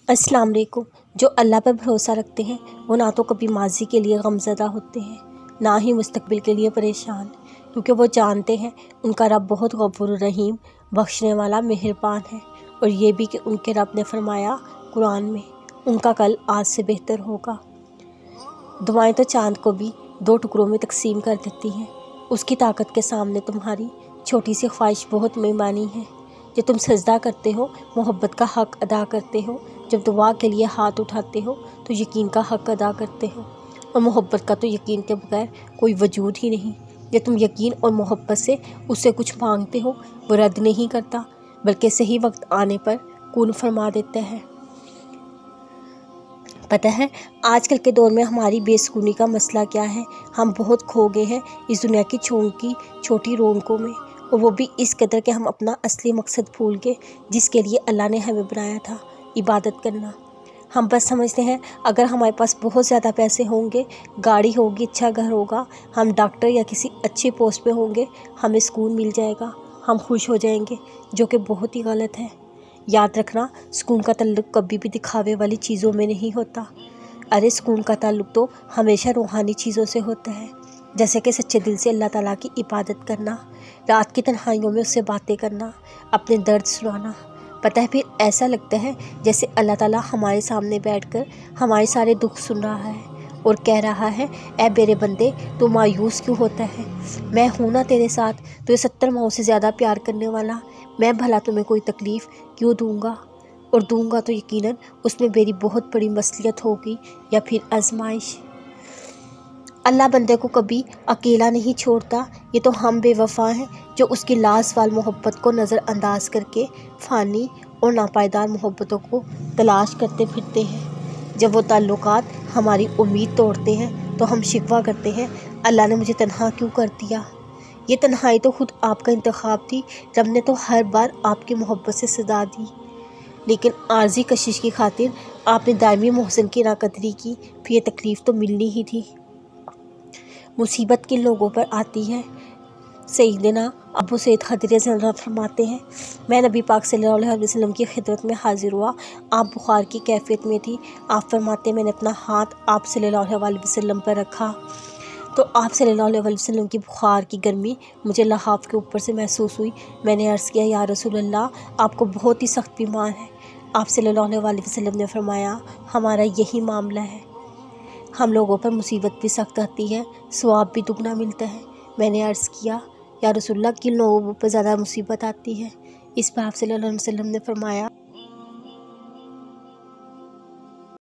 अस्सलाम वालेकुम। जो अल्लाह पर भरोसा रखते हैं वो ना तो कभी माजी के लिए गमज़दा होते हैं, ना ही मुस्तकबिल के लिए परेशान, क्योंकि वो जानते हैं उनका रब बहुत गफूर रहीम, बख्शने वाला, मेहरबान है। और ये भी कि उनके रब ने फरमाया कुरान में, उनका कल आज से बेहतर होगा। दुआएं तो चाँद को भी 2 टुकड़ों में तकसीम कर देती हैं। उसकी ताकत के सामने तुम्हारी छोटी सी ख्वाहिश बहुत बेमानी है। जब तुम सजदा करते हो, मोहब्बत का हक़ अदा करते हो, जब दुआ के लिए हाथ उठाते हो तो यकीन का हक़ अदा करते हो, और मोहब्बत का तो यकीन के बगैर कोई वजूद ही नहीं। जब तुम यकीन और मोहब्बत से उससे कुछ मांगते हो, वो रद्द नहीं करता, बल्कि सही वक्त आने पर कून फरमा देता है। पता है आजकल के दौर में हमारी बेसुकूनी का मसला क्या है? हम बहुत खो गए हैं इस दुनिया की छोटी रौनकों में, और वो भी इस कदर कि हम अपना असली मकसद भूल गए, जिसके लिए अल्लाह ने हमें बनाया था, इबादत करना। हम बस समझते हैं अगर हमारे पास बहुत ज़्यादा पैसे होंगे, गाड़ी होगी, अच्छा घर होगा, हम डॉक्टर या किसी अच्छी पोस्ट पे होंगे, हमें सुकून मिल जाएगा, हम खुश हो जाएंगे, जो कि बहुत ही गलत है। याद रखना, सुकून का ताल्लुक़ कभी भी दिखावे वाली चीज़ों में नहीं होता। अरे सुकून का ताल्लुक़ तो हमेशा रूहानी चीज़ों से होता है, जैसे कि सच्चे दिल से अल्लाह ताला की इबादत करना, रात की तन्हाइयों में उससे बातें करना, अपने दर्द सुनाना। पता है फिर ऐसा लगता है जैसे अल्लाह ताला हमारे सामने बैठकर हमारे सारे दुख सुन रहा है और कह रहा है, ऐ मेरे बंदे, तू मायूस क्यों होता है? मैं हूँ ना तेरे साथ, तुझे 70 माओं से ज़्यादा प्यार करने वाला। मैं भला तुम्हें कोई तकलीफ़ क्यों दूँगा? और दूँगा तो यकीनन उसमें मेरी बहुत बड़ी मसलियत होगी या फिर आजमाइश। अल्लाह बंदे को कभी अकेला नहीं छोड़ता। ये तो हम बेवफा हैं जो उसकी लाजवाल मोहब्बत को नज़रअंदाज करके फ़ानी और नापायदार मोहब्बतों को तलाश करते फिरते हैं। जब वो ताल्लुकात हमारी उम्मीद तोड़ते हैं तो हम शिकवा करते हैं, अल्लाह ने मुझे तन्हा क्यों कर दिया? ये तन्हाई तो खुद आपका इंतखाब थी, रब ने तो हर बार आपकी मोहब्बत से सजा दी, लेकिन आर्जी कशिश की खातिर आपने दायमी मोहसिन की नाकदरी की, फिर ये तकलीफ़ तो मिलनी ही थी। मुसीबत किन लोगों पर आती है? सैयदना अबू सईद खदरी रज़ियल्लाहु अन्हु फरमाते हैं, मैं नबी पाक सल्लल्लाहु अलैहि वसल्लम की खिदमत में हाजिर हुआ। आप बुखार की कैफियत में थी। आप फरमाते, मैंने अपना हाथ आप सल्लल्लाहु अलैहि वसल्लम पर रखा तो आप सल्लल्लाहु अलैहि वसल्लम की बुखार की गर्मी मुझे लहाफ के ऊपर से महसूस हुई। मैंने अर्ज़ किया, या रसूल अल्लाह, आपको बहुत ही सख्त बीमार है। आप सल्लल्लाहु अलैहि वसल्लम ने फरमाया, हमारा यही मामला है, हम लोगों पर मुसीबत भी सख्त आती है, सवाब भी दुगना मिलता है। मैंने अर्ज़ किया, या रसूलल्लाह, किन लोगों पर ज़्यादा मुसीबत आती है? इस पर आप सल्लल्लाहु अलैहि वसल्लम ने फरमाया,